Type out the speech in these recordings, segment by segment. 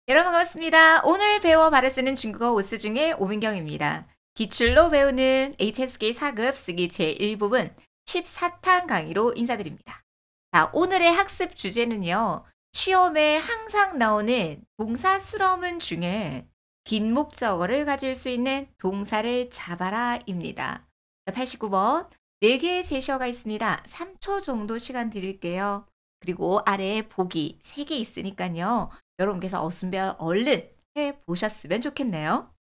여러분 반갑습니다. 오늘 배워 바로 쓰는 중국어 오스 중에 오민경입니다. 기출로 배우는 HSK 4급 쓰기 제1부분 14탄 강의로 인사드립니다. 자, 오늘의 학습 주제는요. 시험에 항상 나오는 동사 수러문 중에 긴 목적어를 가질 수 있는 동사를 잡아라입니다. 89번 4개의 제시어가 있습니다. 3초 정도 시간 드릴게요. 그리고 아래에 보기 3개 있으니까요. 여러분께서 어순별 얼른 해 보셨으면 좋겠네요.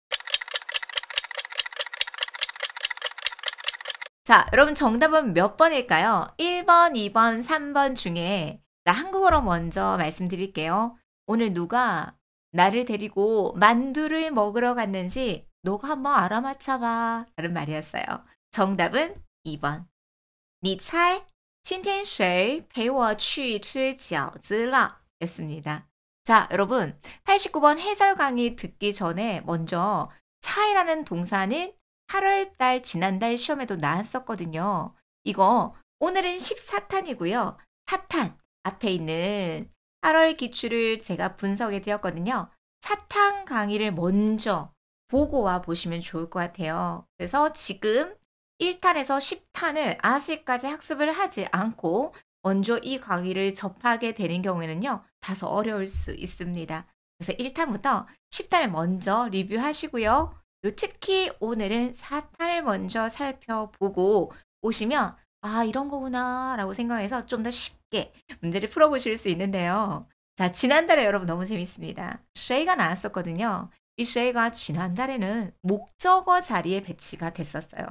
자, 여러분 정답은 몇 번일까요? 1번, 2번, 3번 중에 나 한국어로 먼저 말씀드릴게요. 오늘 누가 나를 데리고 만두를 먹으러 갔는지 너가 한번 알아맞혀 봐. 라는 말이었어요. 정답은 2번. 你猜今天谁陪我去吃饺子了? 였습니다. 자, 여러분 89번 해설 강의 듣기 전에 먼저 차이라는 동사는 8월 달 지난달 시험에도 나왔었거든요. 이거 오늘은 14탄이고요. 4탄 앞에 있는 8월 기출을 제가 분석해 드렸거든요. 4탄 강의를 먼저 보고 와 보시면 좋을 것 같아요. 그래서 지금 1탄에서 10탄을 아직까지 학습을 하지 않고 먼저 이 강의를 접하게 되는 경우에는요. 다소 어려울 수 있습니다. 그래서 1탄부터 10탄을 먼저 리뷰하시고요. 그리고 특히 오늘은 4탄을 먼저 살펴보고 오시면 아, 이런 거구나 라고 생각해서 좀 더 쉽게 문제를 풀어보실 수 있는데요. 자, 지난달에 여러분 너무 재밌습니다. 쉐이가 나왔었거든요. 이 쉐이가 지난달에는 목적어 자리에 배치가 됐었어요.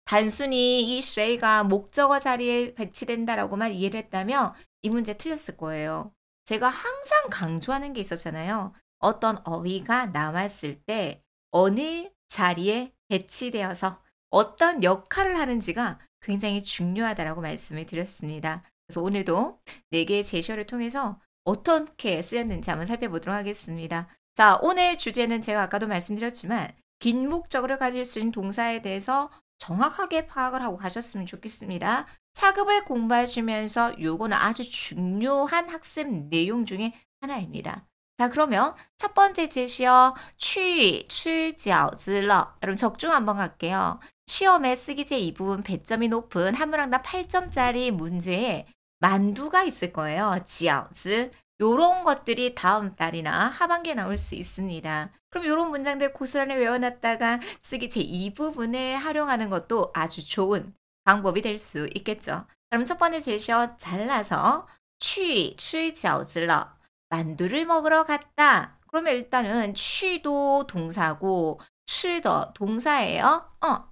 단순히 이 쉐이가 목적어 자리에 배치된다라고만 이해를 했다면 이 문제 틀렸을 거예요. 제가 항상 강조하는 게 있었잖아요. 어떤 어휘가 나왔을 때 어느 자리에 배치되어서 어떤 역할을 하는지가 굉장히 중요하다라고 말씀을 드렸습니다. 그래서 오늘도 4개의 제시어를 통해서 어떻게 쓰였는지 한번 살펴보도록 하겠습니다. 자, 오늘 주제는 제가 아까도 말씀드렸지만 긴 목적어를 가질 수 있는 동사에 대해서 정확하게 파악을 하고 가셨으면 좋겠습니다. 4급을 공부하시면서 요거는 아주 중요한 학습 내용 중에 하나입니다. 자, 그러면 첫 번째 제시어 去吃饺子了. 여러분 적중 한번 갈게요. 시험에 쓰기제 이 부분 배점이 높은 한 문항당 8점짜리 문제에 만두가 있을 거예요. 饺子. 요런 것들이 다음 달이나 하반기에 나올 수 있습니다. 그럼 요런 문장들 고스란히 외워놨다가 쓰기 제2부분에 활용하는 것도 아주 좋은 방법이 될 수 있겠죠. 그럼 첫 번째 제시어 잘라서 去吃饺子了. 만두를 먹으러 갔다. 그러면 일단은 취도 동사고 吃더 동사예요.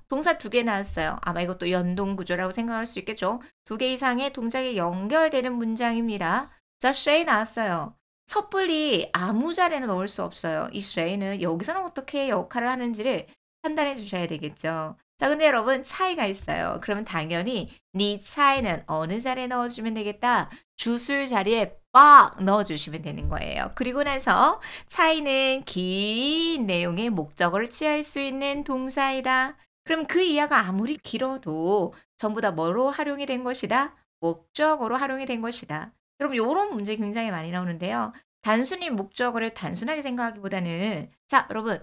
동사 2개 나왔어요. 아마 이것도 연동 구조라고 생각할 수 있겠죠. 2개 이상의 동작이 연결되는 문장입니다. 자, 쉐이 나왔어요. 섣불리 아무 자리에는 넣을 수 없어요. 이 쉐이는 여기서는 어떻게 역할을 하는지를 판단해 주셔야 되겠죠. 자, 근데 여러분 차이가 있어요. 그러면 당연히 니 차이는 어느 자리에 넣어주면 되겠다. 주술 자리에 빡 넣어주시면 되는 거예요. 그리고 나서 차이는 긴 내용의 목적어를 취할 수 있는 동사이다. 그럼 그 이하가 아무리 길어도 전부 다 뭐로 활용이 된 것이다? 목적어로 활용이 된 것이다. 여러분 요런 문제 굉장히 많이 나오는데요. 단순히 목적어를 단순하게 생각하기보다는 자, 여러분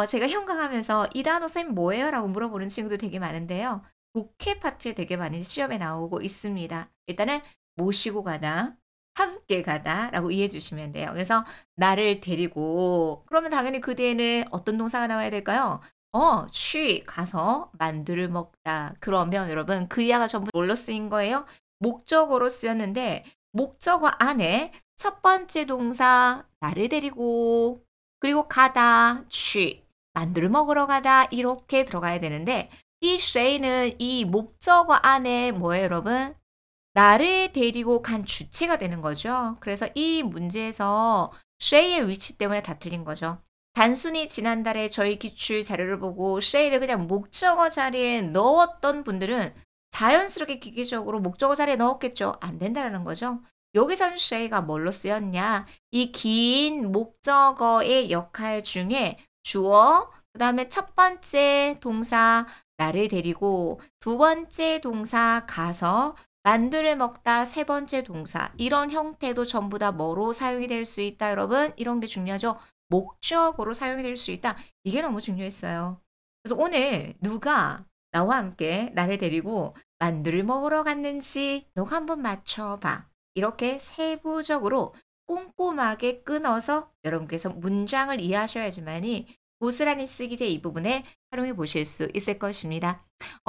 제가 현강하면서 "이 단어 선생님 뭐예요?" 라고 물어보는 친구들 되게 많은데요. 독해 파트에 되게 많이 시험에 나오고 있습니다. 일단은 모시고 가다, 함께 가다라고 이해해 주시면 돼요. 그래서 나를 데리고 그러면 당연히 그 뒤에는 어떤 동사가 나와야 될까요? "去" 가서 만두를 먹다. 그러면 여러분 그 이하가 전부 뭘로 쓰인 거예요? 목적어로 쓰였는데 목적어 안에 첫 번째 동사 나를 데리고 그리고 가다, 去, 만두를 먹으러 가다 이렇게 들어가야 되는데 이 쉐이는 이 목적어 안에 뭐예요, 여러분? 나를 데리고 간 주체가 되는 거죠. 그래서 이 문제에서 쉐이의 위치 때문에 다 틀린 거죠. 단순히 지난달에 저희 기출 자료를 보고 쉐이를 그냥 목적어 자리에 넣었던 분들은 자연스럽게 기계적으로 목적어 자리에 넣었겠죠. 안 된다라는 거죠. 여기선 쉐이가 뭘로 쓰였냐? 이 긴 목적어의 역할 중에 주어, 그 다음에 첫 번째 동사 나를 데리고 두 번째 동사 가서 만두를 먹다 세 번째 동사. 이런 형태도 전부 다 뭐로 사용이 될 수 있다, 여러분? 이런 게 중요하죠. 목적으로 사용이 될 수 있다. 이게 너무 중요했어요. 그래서 오늘 누가 나와 함께 나를 데리고 만두를 먹으러 갔는지 너가 한번 맞춰봐. 이렇게 세부적으로 꼼꼼하게 끊어서 여러분께서 문장을 이해하셔야지만이 고스란히 쓰기제 이 부분에 활용해 보실 수 있을 것입니다.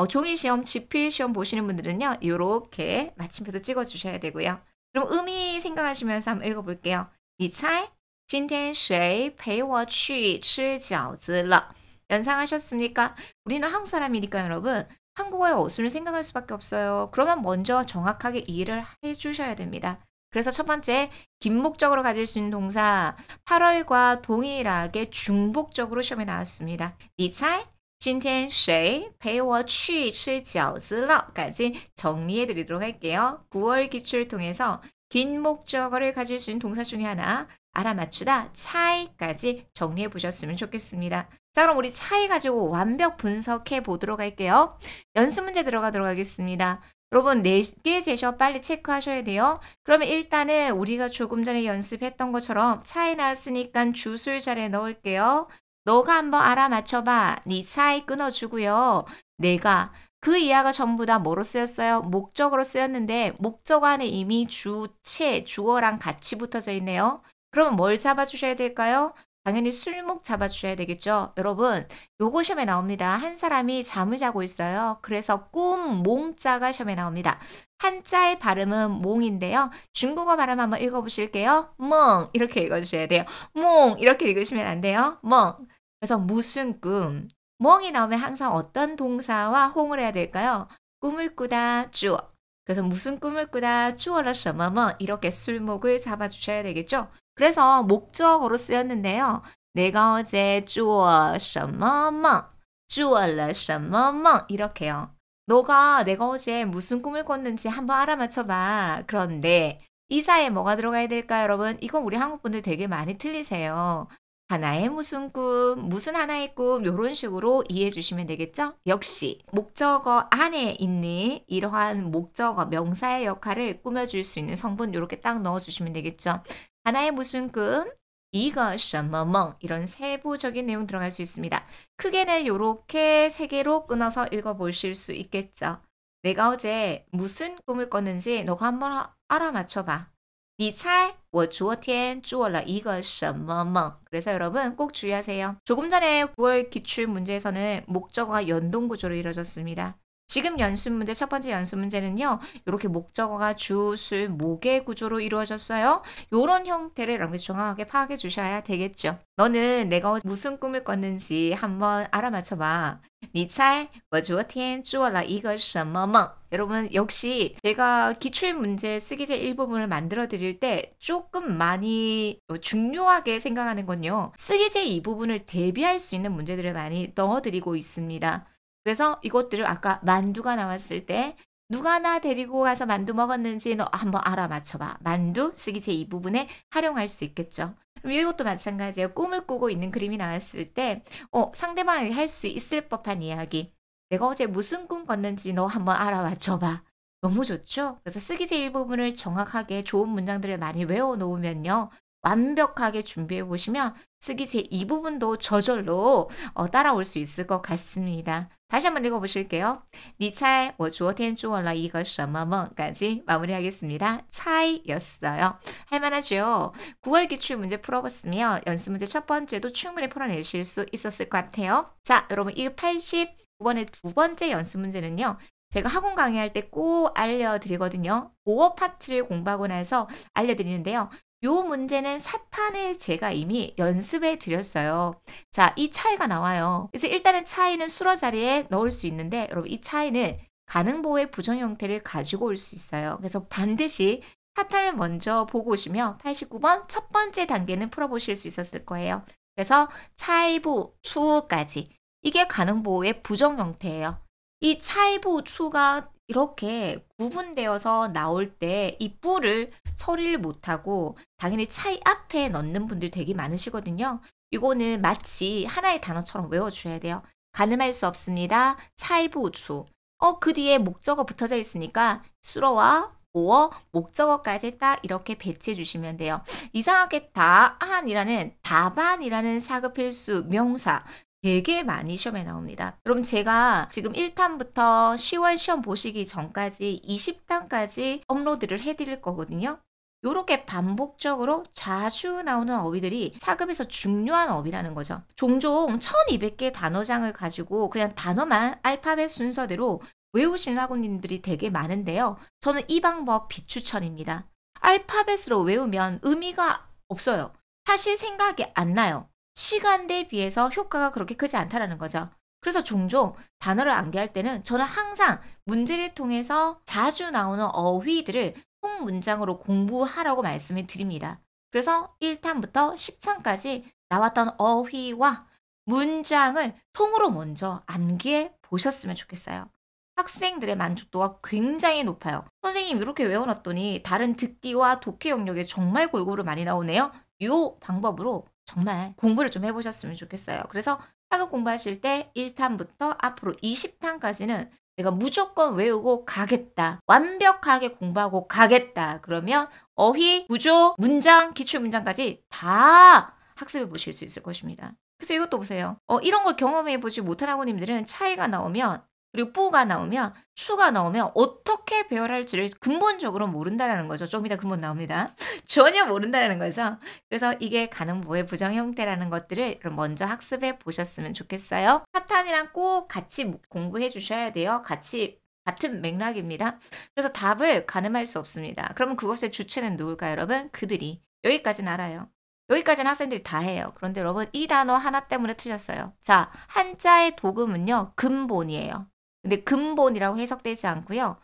종이 시험, 지필 시험 보시는 분들은요. 요렇게 마침표도 찍어 주셔야 되고요. 그럼 의미 생각하시면서 한번 읽어 볼게요. 你猜今天谁陪我去吃饺子了? 연상하셨습니까? 우리는 한국 사람이니까 여러분 한국어의 어순을 생각할 수밖에 없어요. 그러면 먼저 정확하게 이해를 해 주셔야 됩니다. 그래서 첫 번째 긴목적으로 가질 수 있는 동사 8월과 동일하게 중복적으로 시험에 나왔습니다. 你猜今天谁陪我去吃饺子了? 까지 정리해 드리도록 할게요. 9월 기출 통해서 긴 목적어를 가질 수 있는 동사 중에 하나 알아맞추다 차이까지 정리해 보셨으면 좋겠습니다. 자, 그럼 우리 차이 가지고 완벽 분석해 보도록 할게요. 연습 문제 들어가도록 하겠습니다. 여러분 4개 제시어 빨리 체크하셔야 돼요. 그러면 일단은 우리가 조금 전에 연습했던 것처럼 차이 나왔으니까 주술 자리에 넣을게요. 너가 한번 알아맞혀봐. 네 차이 끊어주고요. 내가 그 이하가 전부 다 뭐로 쓰였어요? 목적어로 쓰였는데 목적어 안에 이미 주체, 주어랑 같이 붙어져 있네요. 그러면 뭘 잡아주셔야 될까요? 당연히 술목 잡아주셔야 되겠죠. 여러분 요거 시험에 나옵니다. 한 사람이 잠을 자고 있어요. 그래서 꿈, 몽자가 시험에 나옵니다. 한자의 발음은 몽인데요. 중국어 발음 한번 읽어보실게요. 멍 이렇게 읽어주셔야 돼요. 몽 이렇게 읽으시면 안 돼요. 멍. 그래서 무슨 꿈. 멍이 나오면 항상 어떤 동사와 호응을 해야 될까요? 꿈을 꾸다, 쭈어. 그래서 무슨 꿈을 꾸다, 쭈어라 셔머머 이렇게 술목을 잡아주셔야 되겠죠. 그래서 목적어로 쓰였는데요. 내가 어제 쭈어 셔머머, 쭈어라 셔머머 이렇게요. 내가 어제 무슨 꿈을 꿨는지 한번 알아맞혀봐. 그런데 이 사이에 뭐가 들어가야 될까요, 여러분? 이건 우리 한국 분들 되게 많이 틀리세요. 하나의 무슨 꿈, 무슨 하나의 꿈 이런 식으로 이해해 주시면 되겠죠? 역시 목적어 안에 있는 이러한 목적어 명사의 역할을 꾸며줄 수 있는 성분 이렇게 딱 넣어주시면 되겠죠? 하나의 무슨 꿈, 이거 什么梦 이런 세부적인 내용 들어갈 수 있습니다. 크게는 이렇게 3개로 끊어서 읽어보실 수 있겠죠? 내가 어제 무슨 꿈을 꿨는지 너가 한번 알아맞혀봐. 你猜我昨天做了一个什么梦? 그래서 여러분 꼭 주의하세요. 조금 전에 9월 기출 문제에서는 목적어가 연동 구조로 이루어졌습니다. 지금 연습 문제 첫 번째 연습 문제는요. 이렇게 목적어가 주, 술, 목의 구조로 이루어졌어요. 이런 형태를 여러분이 정확하게 파악해 주셔야 되겠죠. 너는 내가 무슨 꿈을 꿨는지 한번 알아맞혀봐. 你猜我昨天做了一个什么梦? 여러분 역시 제가 기출문제 쓰기제 일부분을 만들어 드릴 때 조금 많이 중요하게 생각하는 건요. 쓰기제 이 부분을 대비할 수 있는 문제들을 많이 넣어드리고 있습니다. 그래서 이것들을 아까 만두가 나왔을 때 누가 나 데리고 가서 만두 먹었는지 너 한번 알아맞혀봐. 만두 쓰기제 이 부분에 활용할 수 있겠죠. 그럼 이것도 마찬가지예요. 꿈을 꾸고 있는 그림이 나왔을 때 상대방에게 할 수 있을 법한 이야기. 내가 어제 무슨 꿈 꿨는지 너 한번 알아맞혀봐. 너무 좋죠? 그래서 쓰기제 일부분을 정확하게 좋은 문장들을 많이 외워놓으면요. 완벽하게 준비해 보시면 쓰기제 이 부분도 저절로 따라올 수 있을 것 같습니다. 다시 한번 읽어보실게요. 你猜我昨天做了一个什么梦? 까지 마무리하겠습니다. 차이였어요. 할만하죠? 9월 기출 문제 풀어봤으면 연습 문제 첫 번째도 충분히 풀어내실 수 있었을 것 같아요. 자, 여러분 이 89번의 두 번째 연습 문제는요. 제가 학원 강의할 때 꼭 알려드리거든요. 보어 파트를 공부하고 나서 알려드리는데요. 요 문제는 사탄을 제가 이미 연습해 드렸어요. 자, 이 차이가 나와요. 그래서 일단은 차이는 수러 자리에 넣을 수 있는데 여러분 이 차이는 가능보호의 부정 형태를 가지고 올 수 있어요. 그래서 반드시 사탄을 먼저 보고 오시면 89번 첫 번째 단계는 풀어보실 수 있었을 거예요. 그래서 차이부 추까지 이게 가능보호의 부정 형태예요. 이 차이부 추가 이렇게 구분되어서 나올 때 이 뿌를 처리를 못하고 당연히 차이 앞에 넣는 분들 되게 많으시거든요. 이거는 마치 하나의 단어처럼 외워줘야 돼요. 가늠할 수 없습니다. 차이부 추. 그 뒤에 목적어 붙어져 있으니까 수로와 보어, 목적어까지 딱 이렇게 배치해 주시면 돼요. 이상하게 답안이라는 사급필수 명사 되게 많이 시험에 나옵니다. 여러분 제가 지금 1탄부터 10월 시험 보시기 전까지 20탄까지 업로드를 해드릴 거거든요. 요렇게 반복적으로 자주 나오는 어휘들이 사급에서 중요한 어휘라는 거죠. 종종 1200개 단어장을 가지고 그냥 단어만 알파벳 순서대로 외우시는 학우님들이 되게 많은데요. 저는 이 방법 비추천입니다. 알파벳으로 외우면 의미가 없어요. 사실 생각이 안 나요. 시간 대비해서 효과가 그렇게 크지 않다라는 거죠. 그래서 종종 단어를 암기할 때는 저는 항상 문제를 통해서 자주 나오는 어휘들을 통 문장으로 공부하라고 말씀을 드립니다. 그래서 1탄부터 10탄까지 나왔던 어휘와 문장을 통으로 먼저 암기해 보셨으면 좋겠어요. 학생들의 만족도가 굉장히 높아요. 선생님 이렇게 외워놨더니 다른 듣기와 독해 영역에 정말 골고루 많이 나오네요. 이 방법으로 정말 공부를 좀 해보셨으면 좋겠어요. 그래서 학업 공부하실 때 1탄부터 앞으로 20탄까지는 내가 무조건 외우고 가겠다. 완벽하게 공부하고 가겠다. 그러면 어휘, 구조, 문장, 기출문장까지 다 학습해 보실 수 있을 것입니다. 그래서 이것도 보세요. 이런 걸 경험해 보지 못한 학우님들은 차이가 나오면 그리고 뿌가 나오면 추가 나오면 어떻게 배열할지를 근본적으로 모른다라는 거죠. 좀 이따 근본 나옵니다. 전혀 모른다라는 거죠. 그래서 이게 가능보의 부정 형태라는 것들을 먼저 학습해 보셨으면 좋겠어요. 사탄이랑 꼭 같이 공부해 주셔야 돼요. 같은 맥락입니다. 그래서 답을 가늠할 수 없습니다. 그러면 그것의 주체는 누굴까요, 여러분? 그들이. 여기까지는 알아요. 여기까지는 학생들이 다 해요. 그런데 여러분 이 단어 하나 때문에 틀렸어요. 자, 한자의 도금은요. 근본이에요. 근데 근본이라고 해석되지 않고요.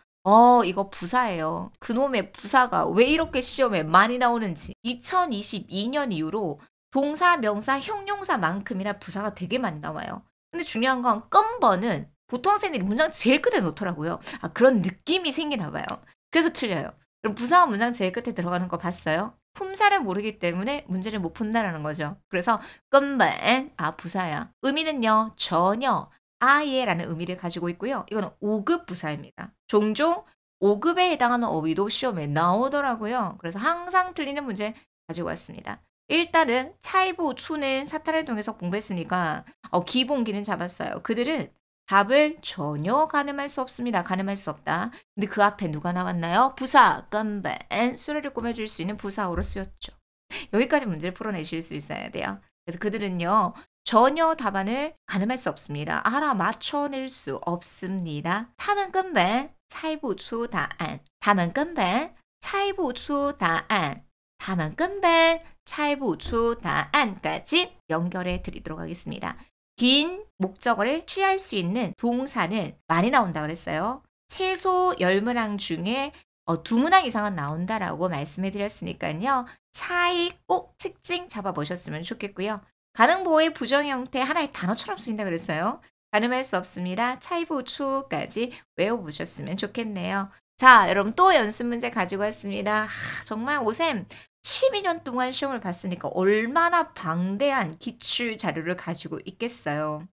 이거 부사예요. 그놈의 부사가 왜 이렇게 시험에 많이 나오는지. 2022년 이후로 동사, 명사, 형용사만큼이나 부사가 되게 많이 나와요. 근데 중요한 건 끔번은 보통 학생들이 문장 제일 끝에 놓더라고요. 그런 느낌이 생기나 봐요. 그래서 틀려요. 그럼 부사와 문장 제일 끝에 들어가는 거 봤어요? 품사를 모르기 때문에 문제를 못 푼다는 거죠. 그래서 끔번, 부사야. 의미는요. 전혀, 아예라는 의미를 가지고 있고요. 이거는 5급 부사입니다. 종종 5급에 해당하는 어휘도 시험에 나오더라고요. 그래서 항상 틀리는 문제 가지고 왔습니다. 일단은 차이부 추는 사타를 통해서 공부했으니까 기본기는 잡았어요. 그들은 답을 전혀 가늠할 수 없습니다. 가늠할 수 없다. 근데 그 앞에 누가 나왔나요? 부사, 끔번, 수레를 꾸며줄 수 있는 부사어로 쓰였죠. 여기까지 문제를 풀어내실 수 있어야 돼요. 그래서 그들은요. 전혀 답안을 가늠할 수 없습니다. 알아맞혀낼 수 없습니다. 他们根本猜不出答案. 他们根本猜不出答案. 他们根本猜不出答案까지 연결해 드리도록 하겠습니다. 긴 목적어를 취할 수 있는 동사는 많이 나온다 그랬어요. 최소 10문항 중에 2문항 이상은 나온다라고 말씀해 드렸으니까요. 차이 꼭 특징 잡아보셨으면 좋겠고요. 가능보의 부정 형태 하나의 단어처럼 쓰인다 그랬어요. 가늠할 수 없습니다. 차이부추까지 외워보셨으면 좋겠네요. 자, 여러분 또 연습 문제 가지고 왔습니다. 정말 오셈 12년 동안 시험을 봤으니까 얼마나 방대한 기출 자료를 가지고 있겠어요.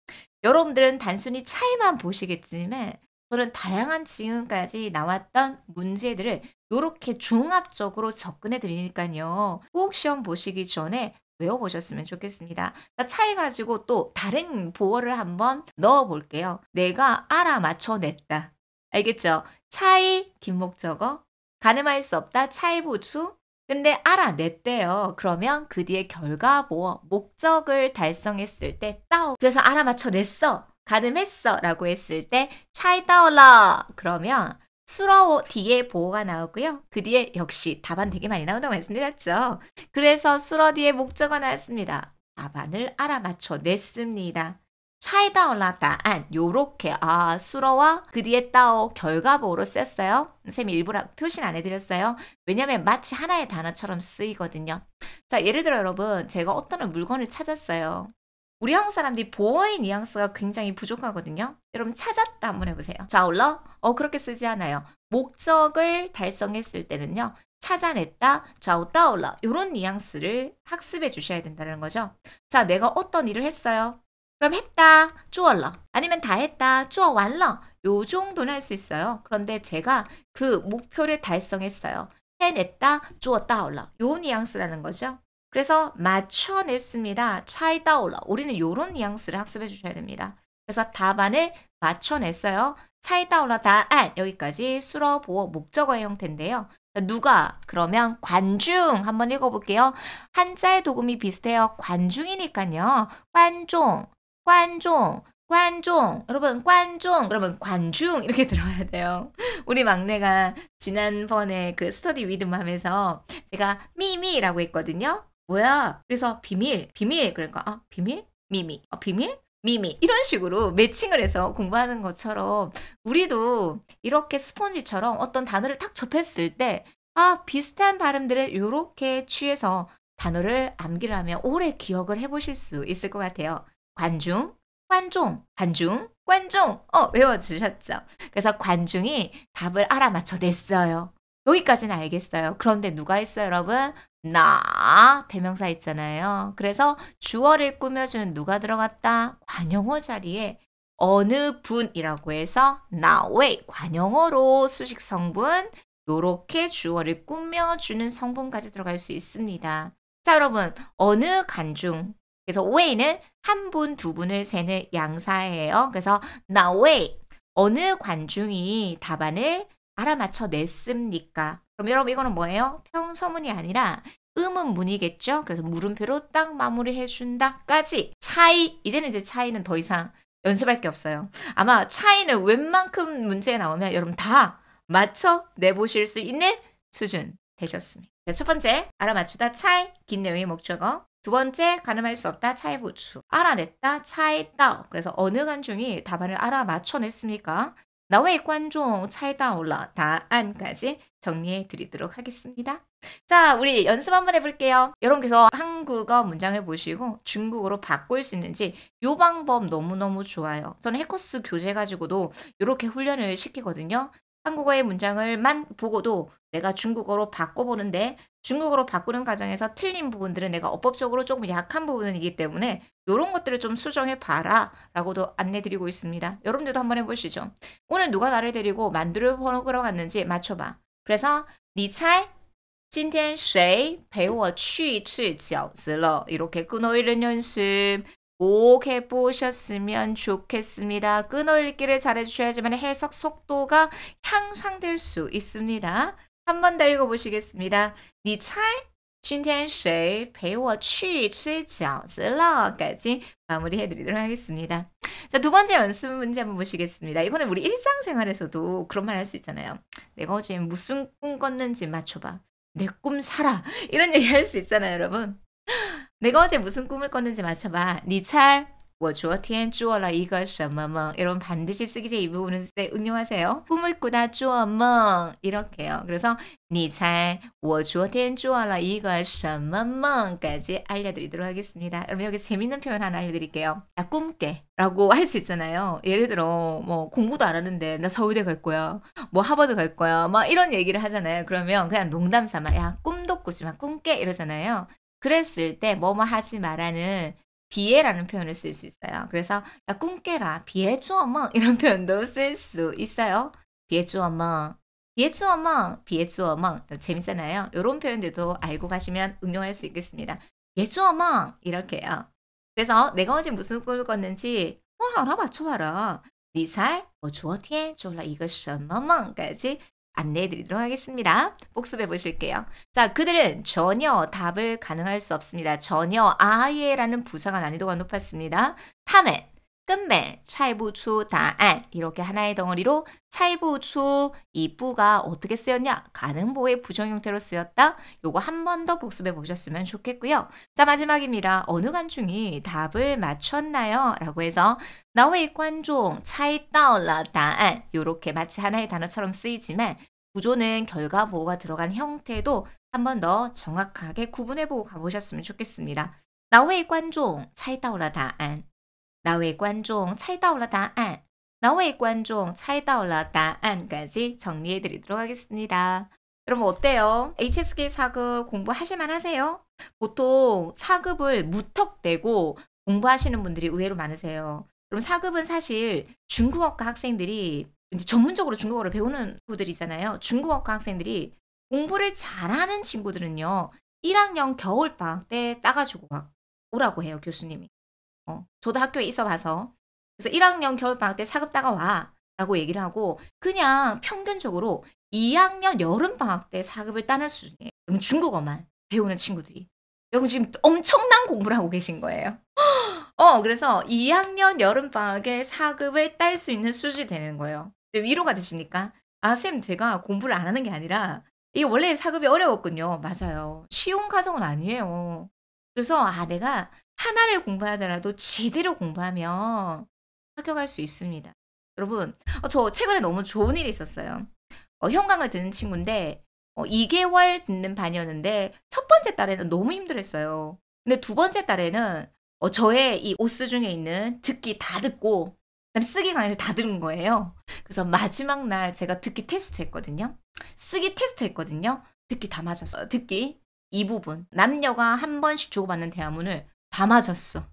여러분들은 단순히 차이만 보시겠지만 저는 다양한 지금까지 나왔던 문제들을 이렇게 종합적으로 접근해 드리니까요. 꼭 시험 보시기 전에 외워보셨으면 좋겠습니다. 차이 가지고 또 다른 보어를 한번 넣어볼게요. 내가 알아맞혀냈다. 알겠죠? 차이, 긴목적어, 가늠할 수 없다, 차이부추. 근데 알아냈대요. 그러면 그 뒤에 결과보어, 목적을 달성했을 때 따오. 그래서 알아맞혀냈어, 가늠했어 라고 했을 때 차이 따올라. 그러면 수러 뒤에 보어가 나오고요. 그 뒤에 역시 답안 되게 많이 나온다고 말씀드렸죠. 그래서 수러 뒤에 목적어가 나왔습니다. 답안을 알아맞혀냈습니다. 차이 따올라答案 요렇게 수러와 그 뒤에 따오 결과보어로 썼어요. 쌤이 일부러 표시는 안 해드렸어요. 왜냐면 마치 하나의 단어처럼 쓰이거든요. 자, 예를 들어 여러분 제가 어떤 물건을 찾았어요. 우리 한국 사람들이 보어의 뉘앙스가 굉장히 부족하거든요. 여러분 찾았다 한번 해보세요. 좌울러? 그렇게 쓰지 않아요. 목적을 달성했을 때는요. 찾아냈다, 좌우 따올러 이런 뉘앙스를 학습해 주셔야 된다는 거죠. 자, 내가 어떤 일을 했어요. 그럼 했다, 做了. 아니면 다 했다, 做完了. 요 정도는 할 수 있어요. 그런데 제가 그 목표를 달성했어요. 해냈다, 做到了. 요 뉘앙스라는 거죠. 그래서 맞춰냈습니다. 猜到了. 우리는 요런 뉘앙스를 학습해 주셔야 됩니다. 그래서 답안을 맞춰냈어요. 猜到了 答案. 여기까지 수로 보어 목적어의 형태인데요. 누가? 그러면 관중 한번 읽어볼게요. 한자의 도금이 비슷해요. 관중이니까요. 관종, 관종, 관종. 여러분 관종 그러면 관중 이렇게 들어야 돼요. 우리 막내가 지난번에 그 스터디 위드문 하면서 제가 미미라고 했거든요. 뭐야? 그래서 비밀, 비밀. 그러니까 비밀? 미미. 비밀? 미미. 이런 식으로 매칭을 해서 공부하는 것처럼 우리도 이렇게 스폰지처럼 어떤 단어를 딱 접했을 때 비슷한 발음들을 요렇게 취해서 단어를 암기를 하면 오래 기억을 해보실 수 있을 것 같아요. 관중, 관종, 관중, 관종. 외워주셨죠? 그래서 관중이 답을 알아맞혀냈어요. 여기까지는 알겠어요. 그런데 누가 했어요, 여러분? 나 대명사 있잖아요. 그래서 주어를 꾸며주는 누가 들어갔다? 관용어 자리에 어느 분이라고 해서 나의 관용어로 수식 성분 요렇게 주어를 꾸며주는 성분까지 들어갈 수 있습니다. 자, 여러분 어느 관중 그래서 왜는 한 분, 두 분을 세는 양사예요. 그래서 나의 어느 관중이 답안을 알아맞혀 냈습니까? 그럼 여러분 이거는 뭐예요? 평서문이 아니라 의문문이겠죠? 그래서 물음표로 딱 마무리해 준다까지 차이, 이제는 이제 차이는 더 이상 연습할 게 없어요. 아마 차이는 웬만큼 문제에 나오면 여러분 다 맞춰 내보실 수 있는 수준 되셨습니다. 첫 번째, 알아맞추다 차이, 긴 내용의 목적어. 두 번째, 가늠할 수 없다 차이 부추. 알아냈다 차이 따오. 그래서 어느 관중이 답안을 알아맞혀냈습니까? 나의 관종 차이 따올라答案까지 정리해 드리도록 하겠습니다. 자, 우리 연습 한번 해볼게요. 여러분께서 한국어 문장을 보시고 중국어로 바꿀 수 있는지 이 방법 너무너무 좋아요. 저는 해커스 교재 가지고도 이렇게 훈련을 시키거든요. 한국어의 문장을만 보고도 내가 중국어로 바꿔보는데 중국어로 바꾸는 과정에서 틀린 부분들은 내가 어법적으로 조금 약한 부분이기 때문에 이런 것들을 좀 수정해 봐라 라고도 안내드리고 있습니다. 여러분들도 한번 해보시죠. 오늘 누가 나를 데리고 만두를 먹으러 갔는지 맞춰봐. 그래서 你猜今天谁陪我去吃饺子了? 이렇게 끊어읽는 연습 꼭 해보셨으면 좋겠습니다. 끊어읽기를 잘해주셔야지만 해석 속도가 향상될 수 있습니다. 한 번 더 읽어보시겠습니다. 你猜今天谁陪我去吃饺子了? 까지 마무리해드리도록 하겠습니다. 자, 두 번째 연습 문제 한번 보시겠습니다. 이거는 우리 일상생활에서도 그런 말 할 수 있잖아요. 내가 어제 무슨 꿈 꿨는지 맞춰봐. 내 꿈 살아. 이런 얘기 할 수 있잖아요, 여러분. 내가 어제 무슨 꿈을 꿨는지 맞춰봐. 你猜我昨天做了一个什么梦? 여러분 반드시 쓰기 전에 이 부분을 응용하세요. 꿈을 꾸다 做梦 이렇게요. 그래서 你猜我昨天做了一个什么梦? 까지 알려드리도록 하겠습니다. 여러분 여기 재밌는 표현 하나 알려드릴게요. 야 꿈깨 라고 할 수 있잖아요. 예를 들어 뭐 공부도 안 하는데 나 서울대 갈 거야. 뭐 하버드 갈 거야. 막 이런 얘기를 하잖아요. 그러면 그냥 농담 삼아 야 꿈도 꾸지 마 꿈깨 이러잖아요. 그랬을 때 뭐뭐 하지 마라는 비애라는 표현을 쓸 수 있어요. 그래서 야 꿈깨라 비애 주어멍 이런 표현도 쓸 수 있어요. 비애 주어멍 비애 주어멍 비애 주어멍 재밌잖아요. 이런 표현들도 알고 가시면 응용할 수 있겠습니다. 비애 주어멍 이렇게요. 그래서 내가 어제 무슨 꿈을 꿨는지 하나 맞춰봐라. 你猜我昨天做了一个什么梦? 까지 안내해 드리도록 하겠습니다. 복습해 보실게요. 자, 그들은 전혀 답을 가능할 수 없습니다. 전혀 아예라는 부사가 난이도가 높았습니다. 他们根本猜不出答案 이렇게 하나의 덩어리로 猜不出 이 부가 어떻게 쓰였냐? 가능보의 부정 형태로 쓰였다. 요거 한 번 더 복습해 보셨으면 좋겠고요. 자, 마지막입니다. 어느 관중이 답을 맞췄나요? 라고 해서 哪位观众猜到了答案 요렇게 마치 하나의 단어처럼 쓰이지만 구조는 결과 보호가 들어간 형태도 한 번 더 정확하게 구분해보고 가보셨으면 좋겠습니다. 哪位观众猜到了答案哪位观众猜到了答案哪位观众猜到了答案까지 정리해드리도록 하겠습니다. 여러분 어때요? HSK 4급 공부하실만 하세요? 보통 4급을 무턱대고 공부하시는 분들이 의외로 많으세요. 그럼 4급은 사실 중국어과 학생들이 이제 전문적으로 중국어를 배우는 친구들이잖아요. 중국어과 학생들이 공부를 잘하는 친구들은요. 1 학년 겨울방학 때 따 가지고 막 오라고 해요, 교수님이. 저도 학교에 있어 봐서. 그래서 "1 학년 겨울방학 때 4급 따가 와."라고 얘기를 하고 그냥 평균적으로 2 학년 여름방학 때 4급을 따는 수준이에요. 그럼 중국어만 배우는 친구들이. 여러분 지금 엄청난 공부를 하고 계신 거예요. 그래서 2 학년 여름방학에 4급을 딸 수 있는 수준이 되는 거예요. 네, 위로가 되십니까? "아 쌤 제가 공부를 안 하는 게 아니라 이게 원래 4급이 어려웠군요." 맞아요. 쉬운 과정은 아니에요. 그래서 내가 하나를 공부하더라도 제대로 공부하면 합격할 수 있습니다. 여러분 저 최근에 너무 좋은 일이 있었어요. 현강을 듣는 친구인데 2 개월 듣는 반이었는데 첫 번째 달에는 너무 힘들었어요. 근데 두 번째 달에는 저의 이 오스 중에 있는 듣기 다 듣고 그다음에 쓰기 강의를 다 들은 거예요. 그래서 마지막 날 제가 듣기 테스트 했거든요. 쓰기 테스트 했거든요. 듣기 다 맞았어요. 듣기 이 부분 남녀가 한 번씩 주고받는 대화문을 다 맞았어.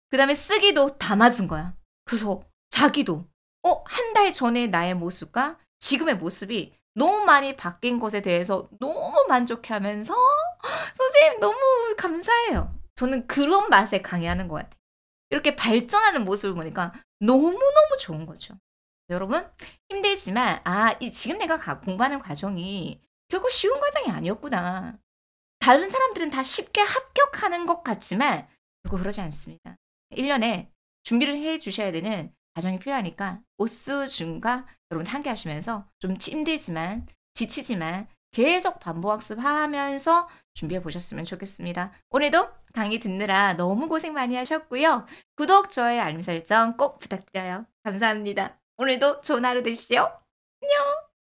그다음에 쓰기도 다 맞은 거야. 그래서 자기도 한 달 전의 나의 모습과 지금의 모습이 너무 많이 바뀐 것에 대해서 너무 만족해하면서 "선생님 너무 감사해요." 저는 그런 맛에 강의하는 것 같아요. 이렇게 발전하는 모습을 보니까 너무너무 좋은 거죠. 여러분 힘들지만 이 지금 내가 공부하는 과정이 결국 쉬운 과정이 아니었구나. 다른 사람들은 다 쉽게 합격하는 것 같지만 결국 그러지 않습니다. 1 년에 준비를 해 주셔야 되는 과정이 필요하니까 오스준과 여러분 함께 하시면서 좀 힘들지만 지치지만 계속 반복 학습하면서 준비해 보셨으면 좋겠습니다. 오늘도 강의 듣느라 너무 고생 많이 하셨고요. 구독, 좋아요, 알림 설정 꼭 부탁드려요. 감사합니다. 오늘도 좋은 하루 되십시오. 안녕.